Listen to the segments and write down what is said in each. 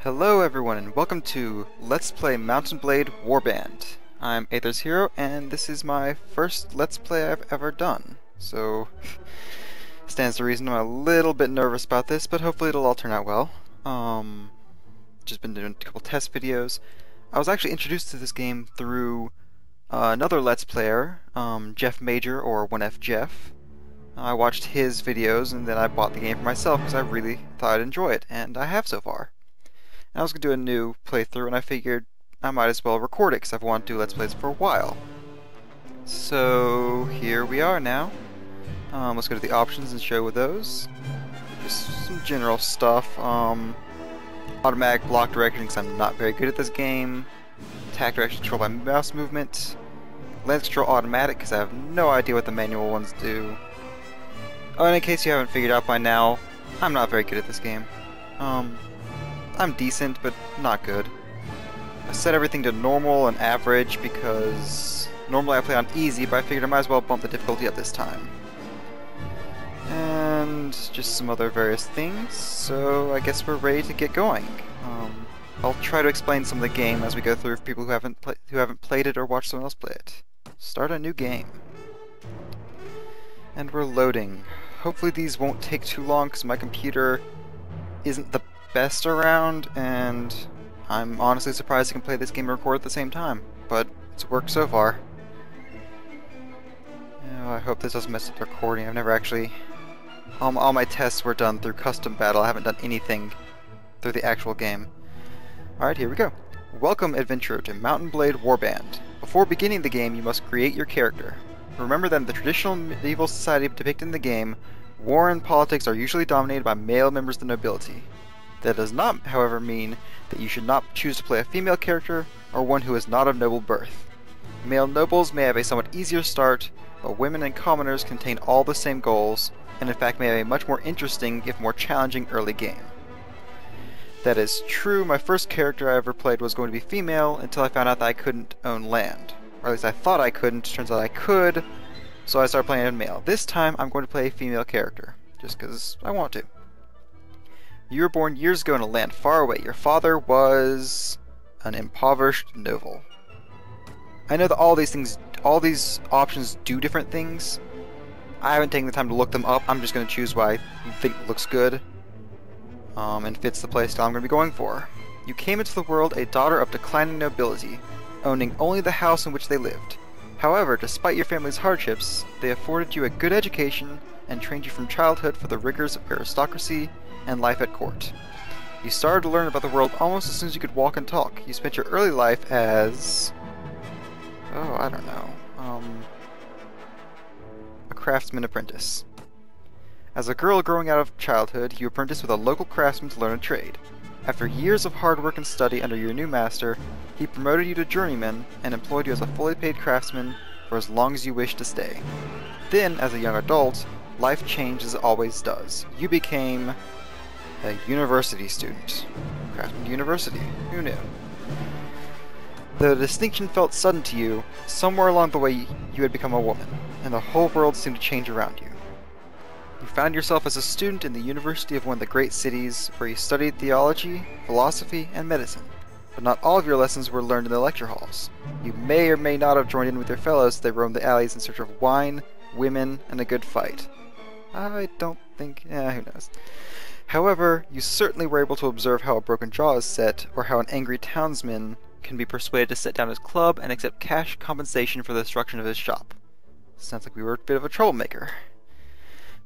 Hello everyone and welcome to Let's Play Mount&Blade Warband. I'm Aether's Hero and this is my first Let's Play I've ever done. So, stands to reason I'm a little bit nervous about this, but hopefully it'll all turn out well. Just been doing a couple test videos. I was actually introduced to this game through another Let's Player, Jeff Major, or 1F Jeff. I watched his videos and then I bought the game for myself because I really thought I'd enjoy it, and I have so far. And I was going to do a new playthrough and I figured I might as well record it because I've wanted to do Let's Plays for a while. So here we are now. Let's go to the options and show those. Just some general stuff. Automatic block direction because I'm not very good at this game. Attack direction controlled by mouse movement. Lens control automatic because I have no idea what the manual ones do. Oh, and in case you haven't figured out by now, I'm not very good at this game. I'm decent, but not good. I set everything to normal and average because normally I play on easy, but I figured I might as well bump the difficulty up this time. And just some other various things, so I guess we're ready to get going. I'll try to explain some of the game as we go through for people who haven't played it or watched someone else play it. Start a new game. And we're loading. Hopefully these won't take too long because my computer isn't the best around, and I'm honestly surprised I can play this game and record at the same time, but it's worked so far. I hope this doesn't mess up the recording. I've never actually... all my tests were done through custom battle. I haven't done anything through the actual game. Alright, here we go. Welcome, adventurer, to Mount&Blade Warband. Before beginning the game, you must create your character. Remember that in the traditional medieval society depicted in the game, war and politics are usually dominated by male members of the nobility. That does not, however, mean that you should not choose to play a female character or one who is not of noble birth. Male nobles may have a somewhat easier start, but women and commoners contain all the same goals, and in fact may have a much more interesting, if more challenging, early game. That is true. My first character I ever played was going to be female until I found out that I couldn't own land. Or at least I thought I couldn't, turns out I could, so I started playing a male. This time I'm going to play a female character, just because I want to. You were born years ago in a land far away. Your father was an impoverished noble. I know that all these options do different things. I haven't taken the time to look them up. I'm just going to choose what I think looks good and fits the playstyle I'm going to be going for. You came into the world a daughter of declining nobility, owning only the house in which they lived. However, despite your family's hardships, they afforded you a good education and trained you from childhood for the rigors of aristocracy and life at court. You started to learn about the world almost as soon as you could walk and talk. You spent your early life as... I don't know. A craftsman apprentice. As a girl growing out of childhood, you apprenticed with a local craftsman to learn a trade. After years of hard work and study under your new master, he promoted you to journeyman and employed you as a fully paid craftsman for as long as you wished to stay. Then, as a young adult, life changed as it always does. You became a university student. Craftsman University. Who knew? The distinction felt sudden to you. Somewhere along the way you had become a woman, and the whole world seemed to change around you. You found yourself as a student in the university of one of the great cities, where you studied theology, philosophy, and medicine. But not all of your lessons were learned in the lecture halls. You may or may not have joined in with your fellows as they roamed the alleys in search of wine, women, and a good fight. I don't think... who knows. However, you certainly were able to observe how a broken jaw is set, or how an angry townsman can be persuaded to set down his club and accept cash compensation for the destruction of his shop. Sounds like we were a bit of a troublemaker.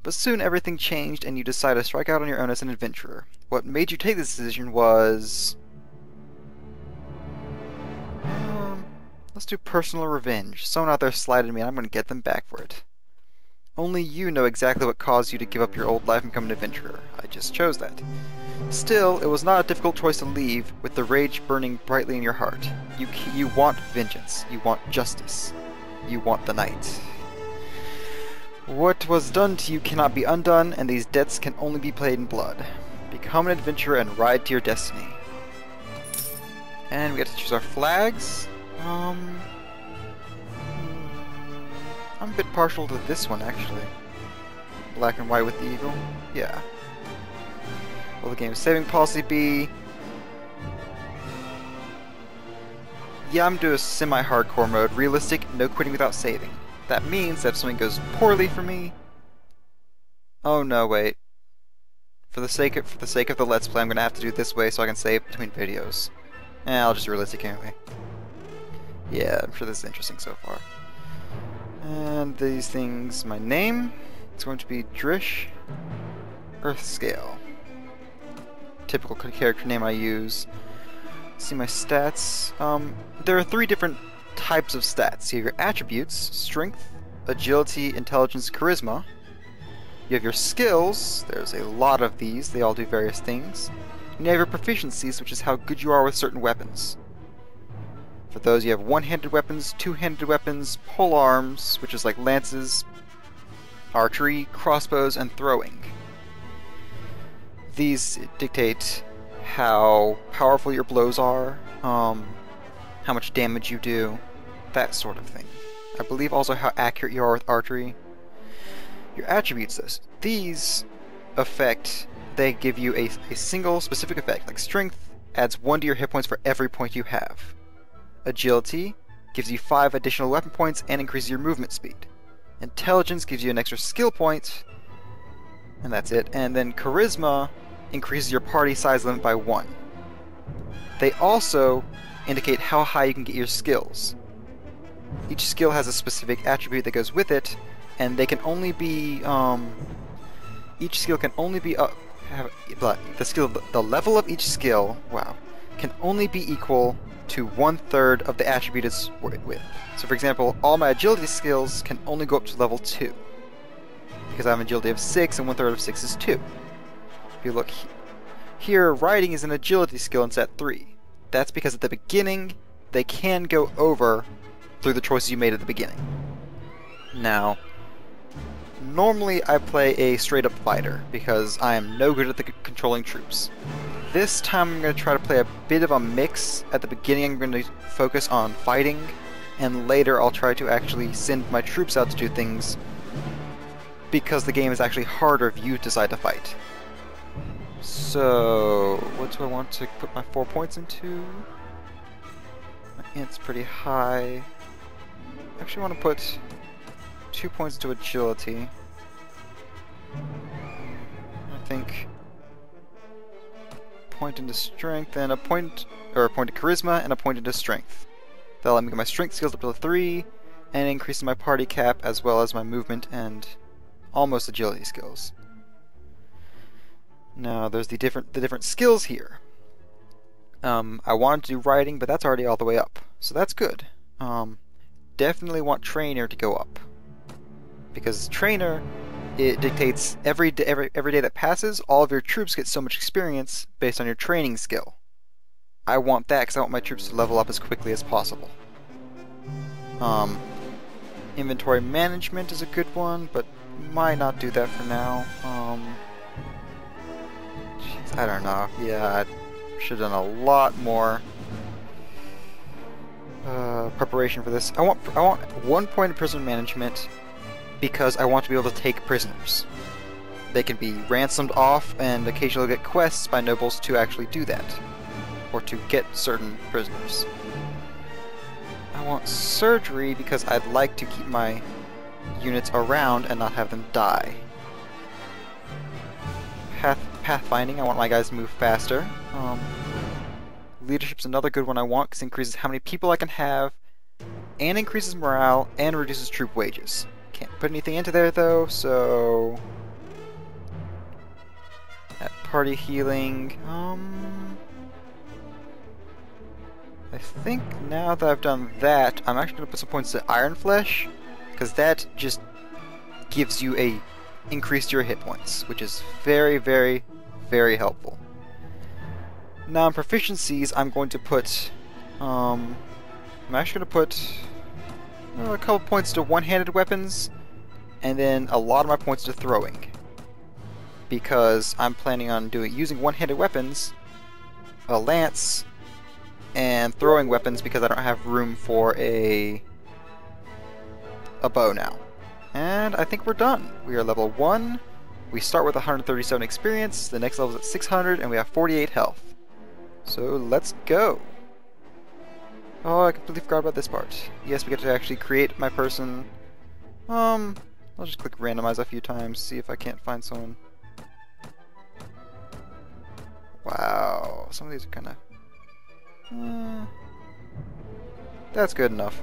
But soon everything changed and you decided to strike out on your own as an adventurer. What made you take this decision was... let's do personal revenge. Someone out there slighted me and I'm going to get them back for it. Only you know exactly what caused you to give up your old life and become an adventurer. I just chose that. Still, it was not a difficult choice to leave, with the rage burning brightly in your heart. You want vengeance. You want justice. You want the night. What was done to you cannot be undone, and these debts can only be paid in blood. Become an adventurer and ride to your destiny. And we get to choose our flags. I'm a bit partial to this one, actually. Black and white with the eagle. Yeah. Will the game's saving policy be Yeah, I'm doing a semi-hardcore mode. Realistic, no quitting without saving. That means that if something goes poorly for me... Oh no, wait. For the sake of the Let's Play, I'm gonna have to do it this way so I can save between videos. I'll just do realistic anyway. Yeah, I'm sure this is interesting so far. And these things, my name, it's going to be Drish Earthscale. Typical character name I use. See my stats. There are 3 different types of stats. You have your attributes: strength, agility, intelligence, charisma. You have your skills. There's a lot of these. They all do various things. And you have your proficiencies, which is how good you are with certain weapons. For those, you have one-handed weapons, two-handed weapons, polearms, which is like lances, archery, crossbows, and throwing. These dictate how powerful your blows are, how much damage you do, that sort of thing. I believe also how accurate you are with archery. Your attributes, these they give you a single specific effect, like strength adds 1 to your hit points for every point you have. Agility gives you 5 additional weapon points and increases your movement speed. Intelligence gives you an extra skill point, and that's it. And then charisma increases your party size limit by 1. They also indicate how high you can get your skills. Each skill has a specific attribute that goes with it, and they can only be each skill can only be the level of each skill, can only be equal to 1/3 of the attribute it's with. So for example, all my agility skills can only go up to level 2. Because I have an agility of 6 and 1/3 of 6 is 2. If you look here, riding is an agility skill in set 3. That's because at the beginning, they can go over through the choices you made at the beginning. Now, normally I play a straight-up fighter, because I am no good at controlling troops. This time I'm going to try to play a bit of a mix. At the beginning I'm going to focus on fighting, and later I'll try to actually send my troops out to do things, because the game is actually harder if you decide to fight. So, what do I want to put my 4 points into? My int's pretty high. I actually want to put 2 points into agility. I think a point into strength and a point to charisma and a point into strength. That'll let me get my strength skills up to 3 and increase my party cap as well as my movement and almost agility skills. Now there's the different skills here. I wanted to do riding, but that's already all the way up, so that's good. Definitely want trainer to go up, because trainer, it dictates every day that passes, all of your troops get so much experience based on your training skill. I want that because I want my troops to level up as quickly as possible. Inventory management is a good one, but might not do that for now. I don't know. Yeah, I should have done a lot more preparation for this. I want 1 point of prison management because I want to be able to take prisoners. They can be ransomed off, and occasionally get quests by nobles to actually do that, or to get certain prisoners. I want surgery because I'd like to keep my units around and not have them die. Pathfinding, I want my guys to move faster. Leadership's another good one I want because it increases how many people I can have, and increases morale, and reduces troop wages. Can't put anything into there though, so... That party healing, I think now that I've done that, I'm actually going to put some points to Iron Flesh, because that just gives you a increase to your hit points, which is very, very, very helpful. Now in proficiencies, I'm going to put, I'm actually going to put a couple points to one-handed weapons, and then a lot of my points to throwing, because I'm planning on using one-handed weapons, a lance, and throwing weapons because I don't have room for a bow now. And I think we're done. We are level 1. We start with 137 experience, the next level is at 600, and we have 48 health. So let's go. Oh, I completely forgot about this part. Yes, we get to actually create my person. I'll just click randomize a few times, see if I can't find someone. Wow, some of these are kind of... that's good enough.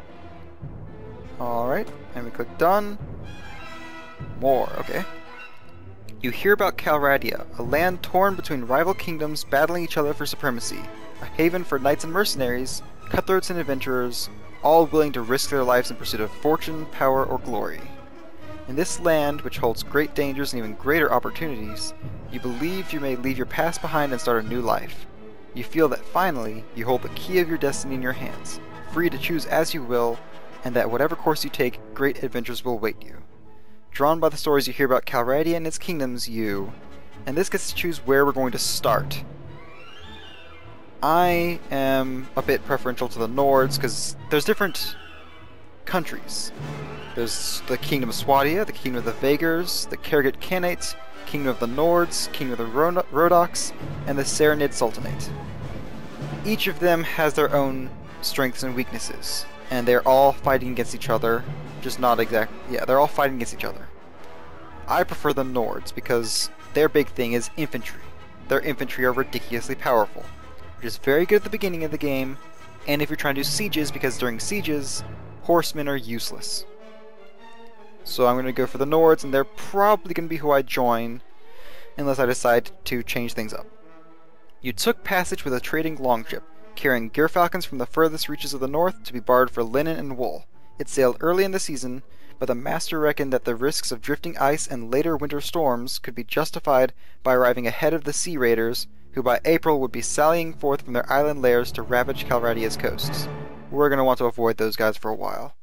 Alright, and we click done. More, okay. You hear about Calradia, a land torn between rival kingdoms battling each other for supremacy, a haven for knights and mercenaries, cutthroats and adventurers, all willing to risk their lives in pursuit of fortune, power, or glory. In this land, which holds great dangers and even greater opportunities, you believe you may leave your past behind and start a new life. You feel that finally, you hold the key of your destiny in your hands, free to choose as you will, and that whatever course you take, great adventures will await you. Drawn by the stories you hear about Calradia and its kingdoms, and this gets to choose where we're going to start. I am a bit preferential to the Nords, because there's different countries. There's the Kingdom of Swadia, the Kingdom of the Vagars, the Kargat Khanates, Kingdom of the Nords, Kingdom of the Rodoks, and the Serenid Sultanate. Each of them has their own strengths and weaknesses, and they're all fighting against each other, just not exact. Yeah, they're all fighting against each other. I prefer the Nords because their big thing is infantry. Their infantry are ridiculously powerful, which is very good at the beginning of the game, and if you're trying to do sieges, because during sieges, horsemen are useless. So I'm going to go for the Nords, and they're probably going to be who I join, unless I decide to change things up. You took passage with a trading longship, carrying gerfalcons from the furthest reaches of the north to be borrowed for linen and wool. It sailed early in the season, but the master reckoned that the risks of drifting ice and later winter storms could be justified by arriving ahead of the sea raiders, who by April would be sallying forth from their island lairs to ravage Calradia's coasts. We're going to want to avoid those guys for a while.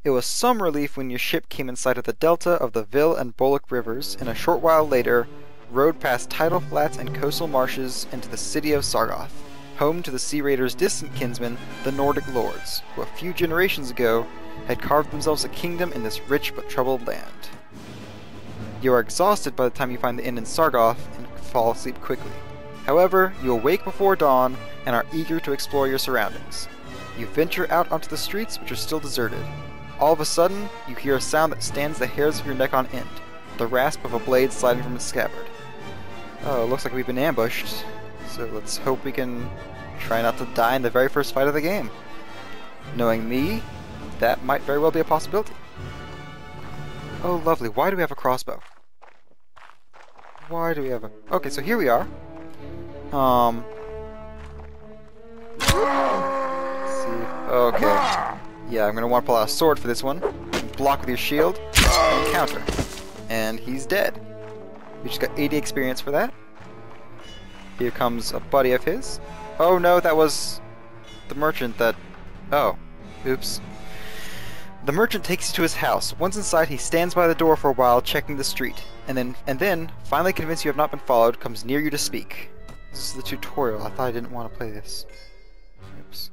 It was some relief when your ship came in sight of the delta of the Vil and Bolak rivers, and a short while later rode past tidal flats and coastal marshes into the city of Sargoth, home to the Sea Raiders' distant kinsmen, the Nordic lords, who a few generations ago had carved themselves a kingdom in this rich but troubled land. You are exhausted by the time you find the inn in Sargoth and fall asleep quickly. However, you awake before dawn and are eager to explore your surroundings. You venture out onto the streets, which are still deserted. All of a sudden, you hear a sound that stands the hairs of your neck on end, the rasp of a blade sliding from its scabbard. Oh, it looks like we've been ambushed, so let's hope we can try not to die in the very first fight of the game. Knowing me, that might very well be a possibility. Oh, lovely. Why do we have a crossbow? Why do we have a... Okay, so here we are. Let's see. Okay. Yeah, I'm going to want to pull out a sword for this one. Block with your shield, and counter. And he's dead. We just got 80 experience for that. Here comes a buddy of his. Oh no, that was the merchant that... Oh. Oops. The merchant takes you to his house. Once inside, he stands by the door for a while, checking the street. And then, finally convinced you have not been followed, comes near you to speak. This is the tutorial. I thought I didn't want to play this. Oops.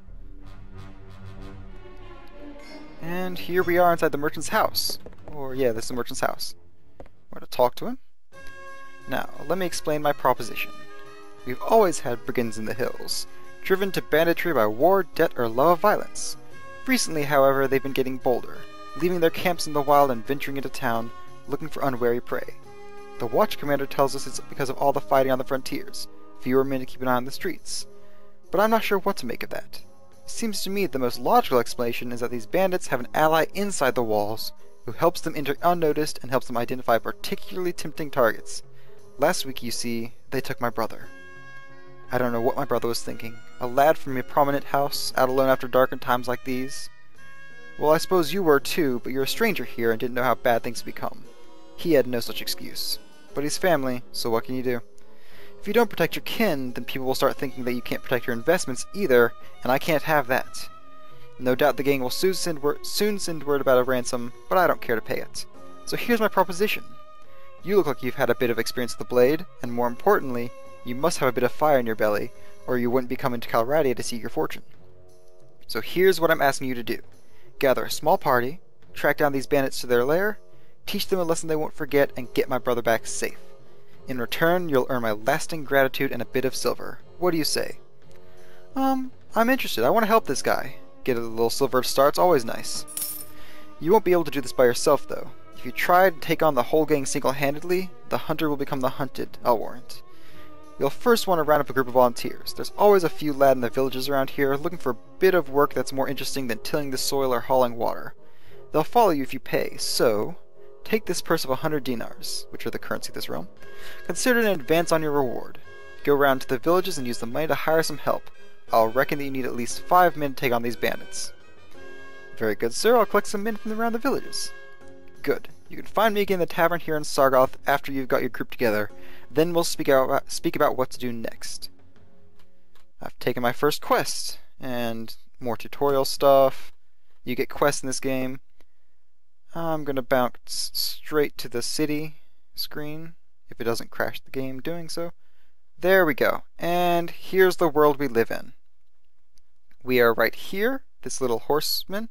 And here we are inside the merchant's house. Or, yeah, this is the merchant's house. I'm going to talk to him. Now, let me explain my proposition. We've always had brigands in the hills, driven to banditry by war, debt, or love of violence. Recently, however, they've been getting bolder, leaving their camps in the wild and venturing into town, looking for unwary prey. The watch commander tells us it's because of all the fighting on the frontiers, fewer men to keep an eye on the streets. But I'm not sure what to make of that. It seems to me the most logical explanation is that these bandits have an ally inside the walls, who helps them enter unnoticed and helps them identify particularly tempting targets. Last week, you see, they took my brother. I don't know what my brother was thinking. A lad from a prominent house, out alone after dark in times like these. Well, I suppose you were too, but you're a stranger here and didn't know how bad things have become. He had no such excuse. But he's family, so what can you do? If you don't protect your kin, then people will start thinking that you can't protect your investments either, and I can't have that. No doubt the gang will soon send word about a ransom, but I don't care to pay it. So here's my proposition. You look like you've had a bit of experience with the blade, and more importantly, you must have a bit of fire in your belly, or you wouldn't be coming to Calradia to seek your fortune. So here's what I'm asking you to do. Gather a small party, track down these bandits to their lair, teach them a lesson they won't forget, and get my brother back safe. In return, you'll earn my lasting gratitude and a bit of silver. What do you say? I'm interested. I want to help this guy. get a little silver star, it's always nice. You won't be able to do this by yourself, though. If you try to take on the whole gang single-handedly, the hunter will become the hunted, I'll warrant. You'll first want to round up a group of volunteers. There's always a few lad in the villages around here looking for a bit of work that's more interesting than tilling the soil or hauling water. They'll follow you if you pay, so take this purse of 100 dinars, which are the currency of this realm. Consider it an advance on your reward. Go around to the villages and use the money to hire some help. I'll reckon that you need at least 5 men to take on these bandits. Very good, sir. I'll collect some men from around the villages. Good. You can find me again in the tavern here in Sargoth after you've got your group together. Then we'll speak about what to do next. I've taken my first quest, and more tutorial stuff. You get quests in this game. I'm going to bounce straight to the city screen, if it doesn't crash the game doing so. There we go. And here's the world we live in. We are right here, this little horsewoman,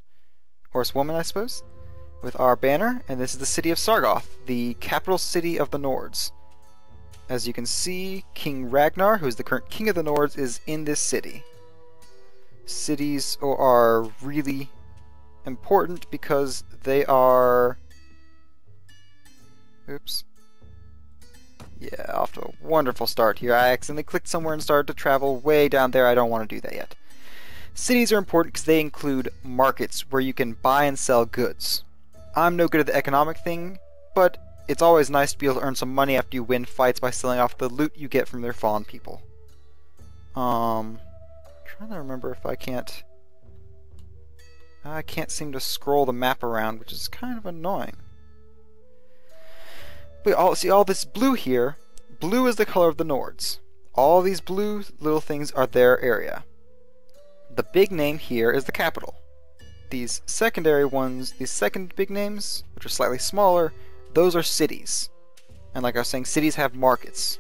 I suppose, with our banner, and this is the city of Sargoth, the capital city of the Nords. As you can see, King Ragnar, who is the current king of the Nords, is in this city. Cities are really important because they are... Oops. Yeah, off to a wonderful start here. I accidentally clicked somewhere and started to travel way down there. I don't want to do that yet. Cities are important because they include markets where you can buy and sell goods. I'm no good at the economic thing, but it's always nice to be able to earn some money after you win fights by selling off the loot you get from their fallen people. Trying to remember if I can't seem to scroll the map around, which is kind of annoying. But see all this blue here? Blue is the color of the Nords. All these blue little things are their area. The big name here is the capital. These secondary ones, these second big names, which are slightly smaller, those are cities. And like I was saying, cities have markets.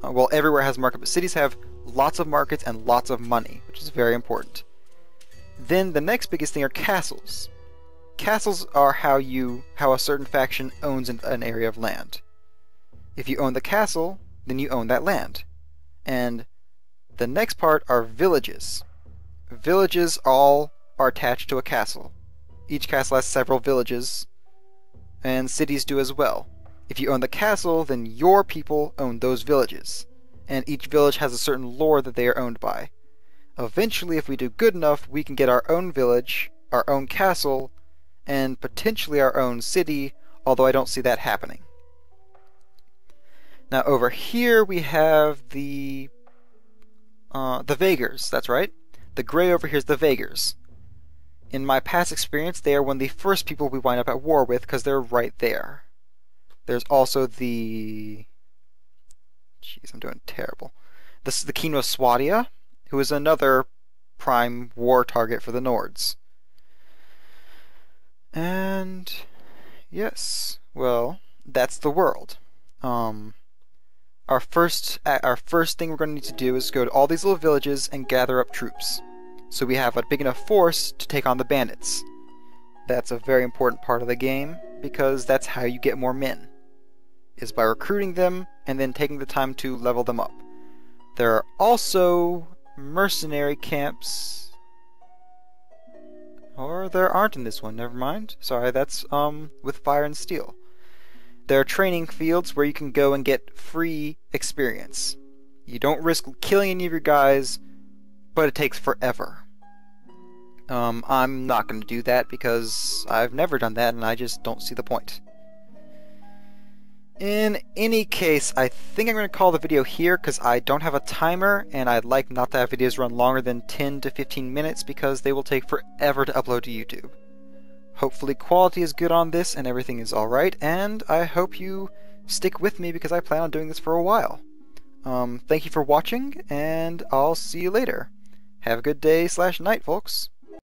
Well, everywhere has market, but cities have lots of markets and lots of money, which is very important. Then the next biggest thing are castles. Castles are how a certain faction owns an area of land. If you own the castle, then you own that land. And the next part are villages. Villages all are attached to a castle. Each castle has several villages, and cities do as well. If you own the castle, then your people own those villages, and each village has a certain lore that they are owned by. Eventually, if we do good enough, we can get our own village, our own castle, and potentially our own city, although I don't see that happening. Now over here we have the Vaegrs, that's right. The gray over here is the Vaegrs. In my past experience, they are one of the first people we wind up at war with because they're right there. There's also the... Jeez, I'm doing terrible. This is the King of Swadia, who is another prime war target for the Nords. And... yes, well, that's the world. Our first thing we're going to need to do is go to all these little villages and gather up troops, so we have a big enough force to take on the bandits. That's a very important part of the game, because that's how you get more men, is by recruiting them and then taking the time to level them up. There are also mercenary camps, or there aren't in this one, never mind. Sorry, that's with fire and steel. There are training fields where you can go and get free experience. You don't risk killing any of your guys, but it takes forever. I'm not going to do that because I've never done that and I just don't see the point. In any case, I think I'm going to call the video here because I don't have a timer and I'd like not to have videos run longer than 10 to 15 minutes because they will take forever to upload to YouTube. Hopefully quality is good on this and everything is alright, and I hope you stick with me because I plan on doing this for a while. Thank you for watching, and I'll see you later. Have a good day/night, folks.